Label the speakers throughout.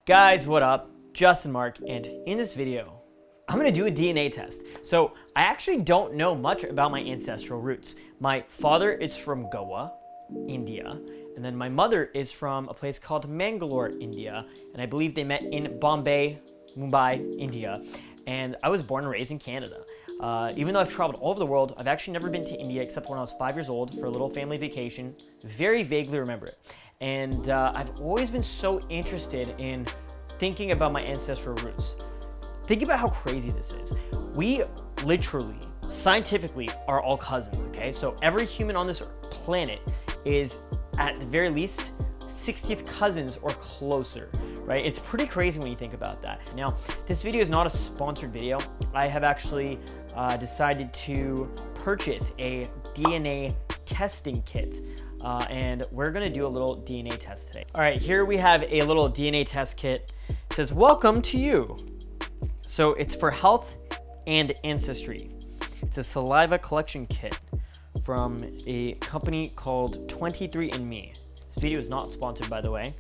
Speaker 1: Guys, what up? Justin Marc, and in this video, I'm gonna do a DNA test. So I actually don't know much about my ancestral roots. My father is from Goa, India, and then my mother is from a place called Mangalore, India, and I believe they met in Bombay, Mumbai, India, and I was born and raised in Canada. Even though I've traveled all over the world, I've actually never been to India except when I was 5 years old for a little family vacation. Very vaguely remember it. And I've always been so interested in thinking about my ancestral roots. Think about how crazy this is. We literally, scientifically, are all cousins, okay? So every human on this planet is, at the very least, 60th cousins or closer, right? It's pretty crazy when you think about that. Now, this video is not a sponsored video. I have actually decided to purchase a DNA testing kit. And we're gonna do a little DNA test today. All right, here we have a little DNA test kit. It says, welcome to you. So it's for health and ancestry. It's a saliva collection kit from a company called 23andMe. This video is not sponsored, by the way,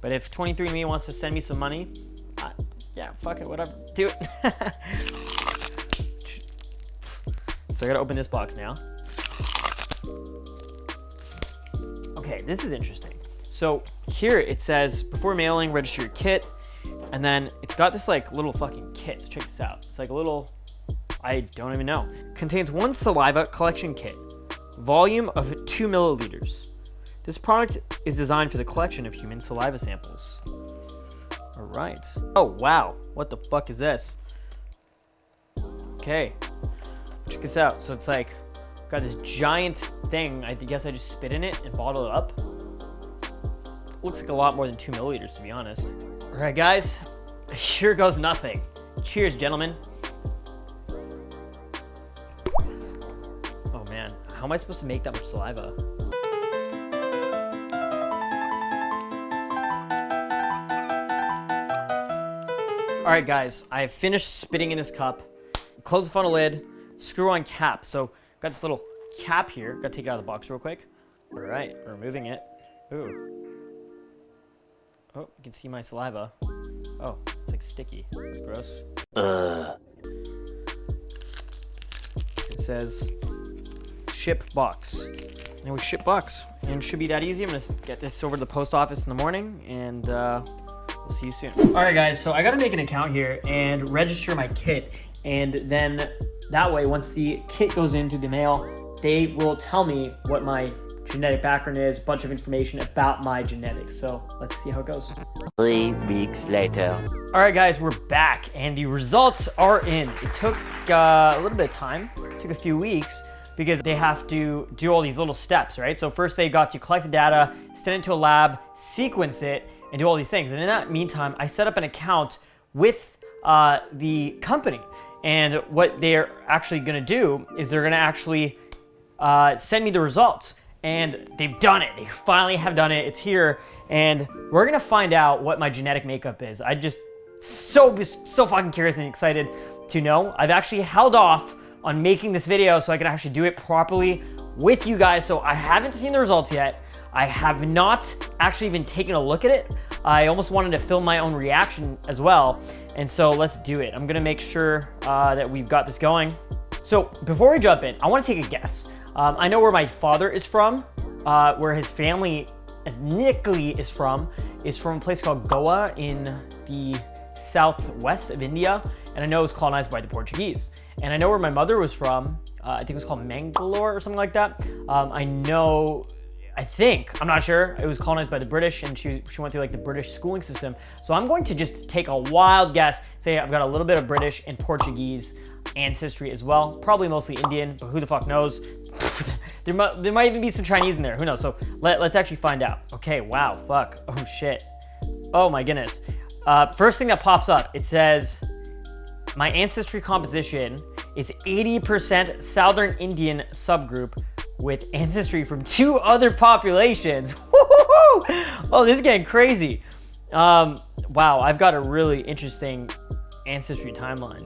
Speaker 1: but if 23andMe wants to send me some money, yeah, fuck it, whatever, do it. So I gotta open this box now. Okay, this is interesting. So here it says, before mailing, register your kit. And then it's got this like little fucking kit. So check this out. It's like a little, I don't even know. Contains one saliva collection kit, volume of 2 milliliters. This product is designed for the collection of human saliva samples. All right. Oh, wow. What the fuck is this? Okay, check this out. So it's like, got this giant thing. I guess I just spit in it and bottle it up. Looks like a lot more than 2 milliliters, to be honest. All right, guys, here goes nothing. Cheers, gentlemen. Oh man, how am I supposed to make that much saliva? All right, guys, I have finished spitting in this cup. Close the funnel lid, screw on cap. So got this little cap here. Gotta take it out of the box real quick. All right, removing it. Ooh. Oh, you can see my saliva. Oh, it's like sticky. That's gross. It says ship box. And we ship box. And it should be that easy. I'm gonna get this over to the post office in the morning, and we'll see you soon. All right, guys, so I gotta make an account here and register my kit. And then that way, once the kit goes into the mail, they will tell me what my genetic background is, a bunch of information about my genetics. So let's see how it goes.
Speaker 2: 3 weeks later.
Speaker 1: All right, guys, we're back and the results are in. It took a little bit of time. It took a few weeks because they have to do all these little steps, right? So first they got to collect the data, send it to a lab, sequence it, and do all these things. And in that meantime, I set up an account with the company. And what they're actually gonna do is they're gonna actually send me the results. And they've done it. They finally have done it. It's here. And we're gonna find out what my genetic makeup is. I just so fucking curious and excited to know. I've actually held off on making this video so I can actually do it properly with you guys. So I haven't seen the results yet. I have not actually even taken a look at it. I almost wanted to film my own reaction as well. And so let's do it. I'm gonna make sure that we've got this going. So before we jump in, I wanna take a guess. I know where my father is from, where his family ethnically is from a place called Goa in the southwest of India. And I know it was colonized by the Portuguese. And I know where my mother was from, I think it was called Mangalore or something like that. I think, I'm not sure, it was colonized by the British and she went through like the British schooling system. So I'm going to just take a wild guess, say I've got a little bit of British and Portuguese ancestry as well, probably mostly Indian, but who the fuck knows? there might even be some Chinese in there, who knows? So let's actually find out. Okay, wow, fuck, oh shit. Oh my goodness. First thing that pops up, it says, my ancestry composition is 80% Southern Indian subgroup with ancestry from 2 other populations. Oh, this is getting crazy. Wow, I've got a really interesting ancestry timeline.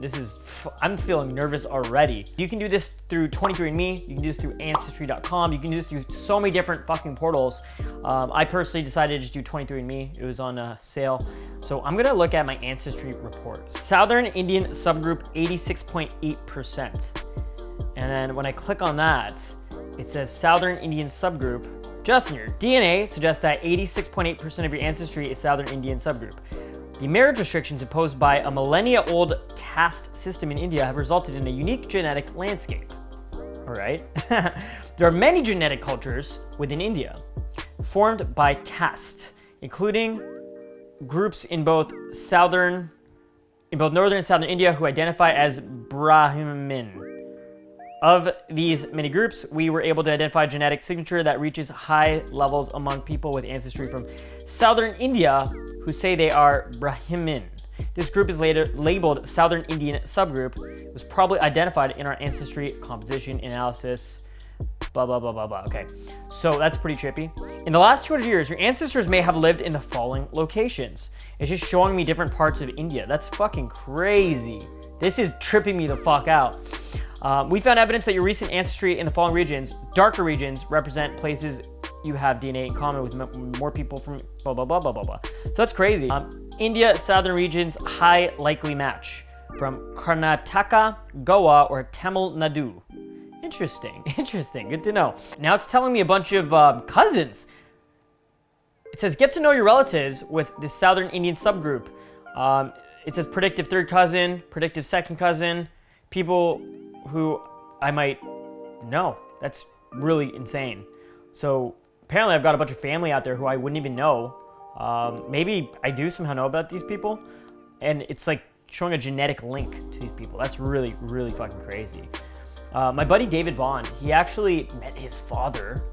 Speaker 1: I'm feeling nervous already. You can do this through 23andMe, you can do this through Ancestry.com, you can do this through so many different fucking portals. I personally decided to just do 23andMe. It was on sale. So I'm gonna look at my Ancestry Report. Southern Indian subgroup, 86.8%. And then when I click on that, it says Southern Indian subgroup. Justin, your DNA suggests that 86.8% of your ancestry is Southern Indian subgroup. The marriage restrictions imposed by a millennia-old caste system in India have resulted in a unique genetic landscape. All right. There are many genetic cultures within India, formed by caste, including groups in both northern and southern India who identify as Brahmin. Of these many groups, we were able to identify a genetic signature that reaches high levels among people with ancestry from southern India who say they are Brahmin. This group is later labeled Southern Indian subgroup. It was probably identified in our ancestry composition analysis. Blah, blah, blah, blah, blah. Okay, so that's pretty trippy. In the last 200 years, your ancestors may have lived in the following locations. It's just showing me different parts of India. That's fucking crazy. This is tripping me the fuck out. We found evidence that your recent ancestry in the following regions, darker regions, represent places you have DNA in common with more people from blah, blah, blah, blah, blah, blah. So that's crazy. India, southern regions, high likely match from Karnataka, Goa, or Tamil Nadu. Interesting, good to know. Now it's telling me a bunch of cousins. It says, get to know your relatives with the Southern Indian subgroup. It says predictive third cousin, predictive second cousin, people who I might know. That's really insane. So apparently I've got a bunch of family out there who I wouldn't even know. Maybe I do somehow know about these people, and it's like showing a genetic link to these people. That's really, really fucking crazy. My buddy David Bond, he actually met his father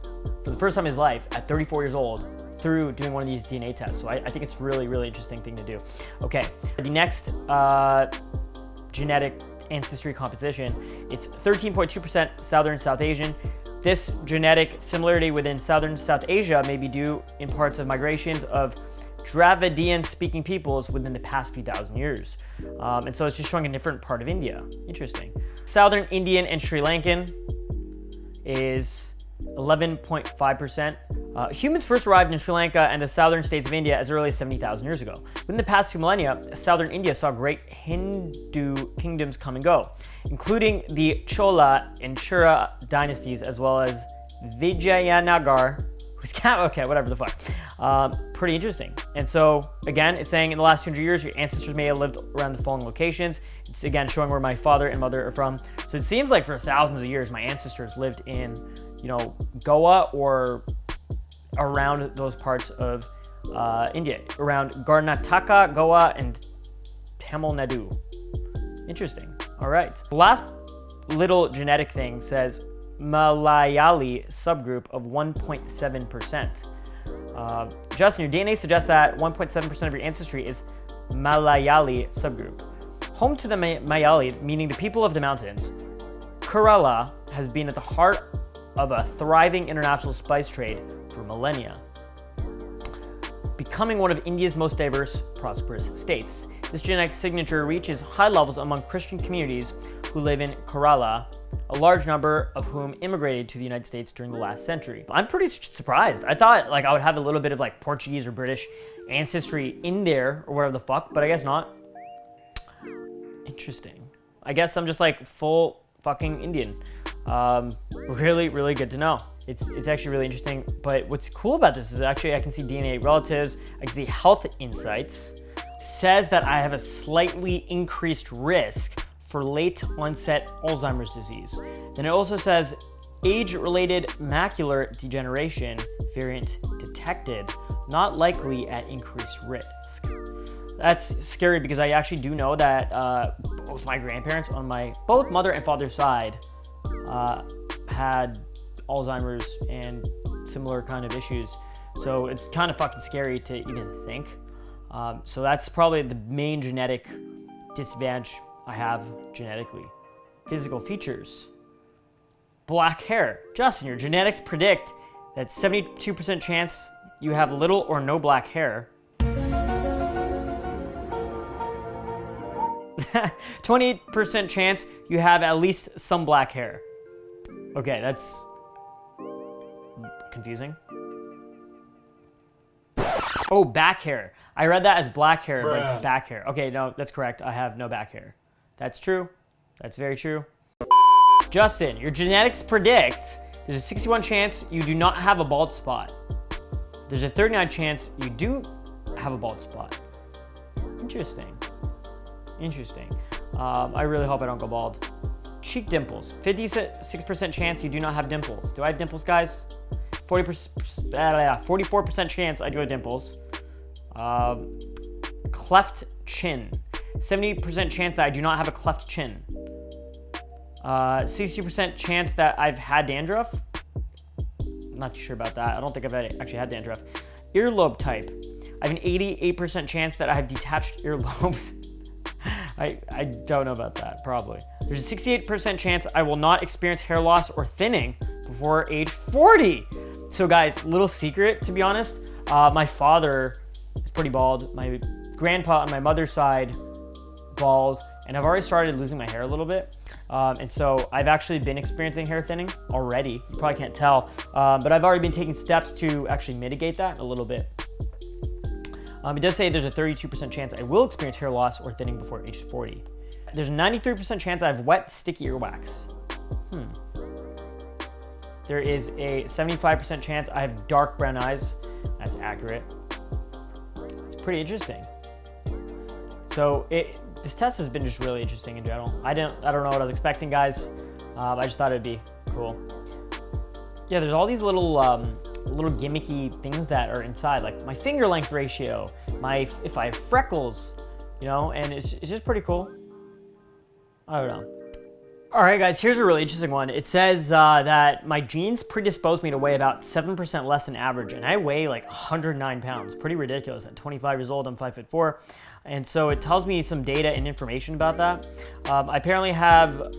Speaker 1: for the first time in his life at 34 years old through doing one of these DNA tests. So I think it's really, really interesting thing to do. Okay, the next genetic ancestry composition, it's 13.2% Southern South Asian. This genetic similarity within Southern South Asia may be due in parts of migrations of Dravidian-speaking peoples within the past few thousand years. And so it's just showing a different part of India. Interesting. Southern Indian and Sri Lankan is 11.5%. Humans first arrived in Sri Lanka and the southern states of India as early as 70,000 years ago. Within the past 2 millennia, southern India saw great Hindu kingdoms come and go, including the Chola and Chera dynasties, as well as Vijayanagar, okay, whatever the fuck. Pretty interesting. And so, again, it's saying in the last 200 years, your ancestors may have lived around the following locations. It's, again, showing where my father and mother are from. So it seems like for thousands of years, my ancestors lived in, Goa or around those parts of India, around Karnataka, Goa, and Tamil Nadu. Interesting. All right. The last little genetic thing says Malayali subgroup of 1.7%. Justin, your DNA suggests that 1.7% of your ancestry is Malayali subgroup. Home to the Malayali, meaning the people of the mountains, Kerala has been at the heart of a thriving international spice trade for millennia, becoming one of India's most diverse, prosperous states. This genetic signature reaches high levels among Christian communities who live in Kerala, a large number of whom immigrated to the United States during the last century. I'm pretty surprised. I thought I would have a little bit of Portuguese or British ancestry in there or whatever the fuck, but I guess not. Interesting. I guess I'm just full fucking Indian. Really, really good to know. It's actually really interesting. But what's cool about this is actually I can see DNA relatives, I can see health insights. It says that I have a slightly increased risk for late onset Alzheimer's disease. Then it also says age-related macular degeneration variant detected, not likely at increased risk. That's scary because I actually do know that both my grandparents on my both mother and father's side had Alzheimer's and similar kind of issues. So it's kind of fucking scary to even think. So that's probably the main genetic disadvantage I have genetically. Physical features. Black hair. Justin, your genetics predict that 72% chance you have little or no black hair. 28% chance you have at least some black hair. Okay, that's confusing. Oh, back hair. I read that as black hair, but it's back hair. Okay, no, that's correct. I have no back hair. That's true. That's very true. Justin, your genetics predict there's a 61 chance you do not have a bald spot. There's a 39 chance you do have a bald spot. Interesting. Interesting. I really hope I don't go bald. Cheek dimples. 56% chance you do not have dimples. Do I have dimples, guys? 44% chance I do have dimples. Cleft chin. 70% chance that I do not have a cleft chin. 60% chance that I've had dandruff. I'm not too sure about that. I don't think I've actually had dandruff. Earlobe type. I have an 88% chance that I have detached earlobes. I don't know about that, probably. There's a 68% chance I will not experience hair loss or thinning before age 40. So guys, little secret, to be honest, my father is pretty bald. My grandpa on my mother's side, bald, and I've already started losing my hair a little bit. And so I've actually been experiencing hair thinning already. You probably can't tell, but I've already been taking steps to actually mitigate that a little bit. It does say there's a 32% chance I will experience hair loss or thinning before age 40. There's a 93% chance I have wet, sticky earwax. There is a 75% chance I have dark brown eyes. That's accurate. It's pretty interesting. So this test has been just really interesting in general. I don't know what I was expecting, guys. I just thought it'd be cool. Yeah, there's all these little gimmicky things that are inside, like my finger length ratio, if I have freckles, you know, and it's just pretty cool. I don't know. All right, guys, here's a really interesting one. It says that my genes predispose me to weigh about 7% less than average, and I weigh like 109 pounds. Pretty ridiculous. At 25 years old, I'm 5'4", and so it tells me some data and information about that. I apparently have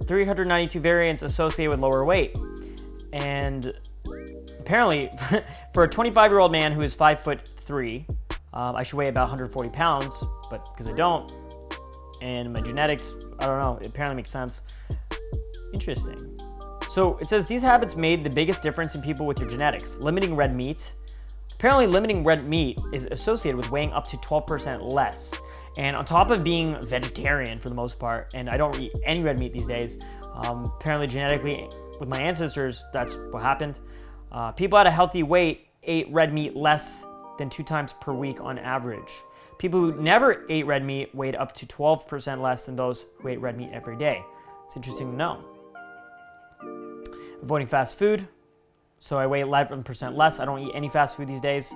Speaker 1: 392 variants associated with lower weight, and apparently, for a 25-year-old man who is 5'3", I should weigh about 140 pounds, but because I don't, and my genetics, I don't know, it apparently makes sense. Interesting. So it says these habits made the biggest difference in people with your genetics. Limiting red meat. Apparently limiting red meat is associated with weighing up to 12% less. And on top of being vegetarian for the most part, and I don't eat any red meat these days, apparently genetically with my ancestors, that's what happened. People at a healthy weight ate red meat less than 2 times per week on average. People who never ate red meat weighed up to 12% less than those who ate red meat every day. It's interesting to know. Avoiding fast food. So I weigh 11% less. I don't eat any fast food these days.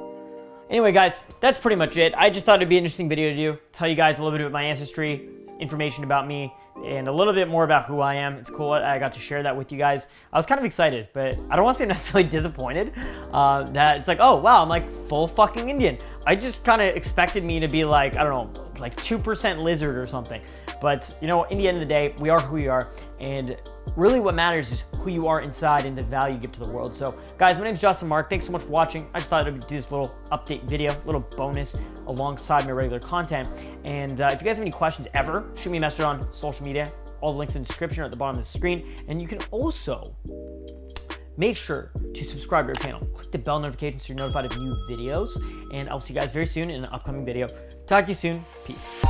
Speaker 1: Anyway, guys, that's pretty much it. I just thought it'd be an interesting video to do. Tell you guys a little bit about my ancestry, information about me, and a little bit more about who I am. It's cool I got to share that with you guys. I was kind of excited, but I don't want to say necessarily disappointed that it's like, oh, wow, I'm like full fucking Indian. I just kind of expected me to be like, I don't know, like 2% lizard or something. But, you know, in the end of the day, we are who we are. And really what matters is who you are inside and the value you give to the world. So, guys, my name's Justin Marc. Thanks so much for watching. I just thought I'd do this little update video, little bonus alongside my regular content. And if you guys have any questions ever, shoot me a message on social media. All the links in the description are at the bottom of the screen. And you can also make sure to subscribe to our channel. Click the bell notification so you're notified of new videos. And I'll see you guys very soon in an upcoming video. Talk to you soon. Peace.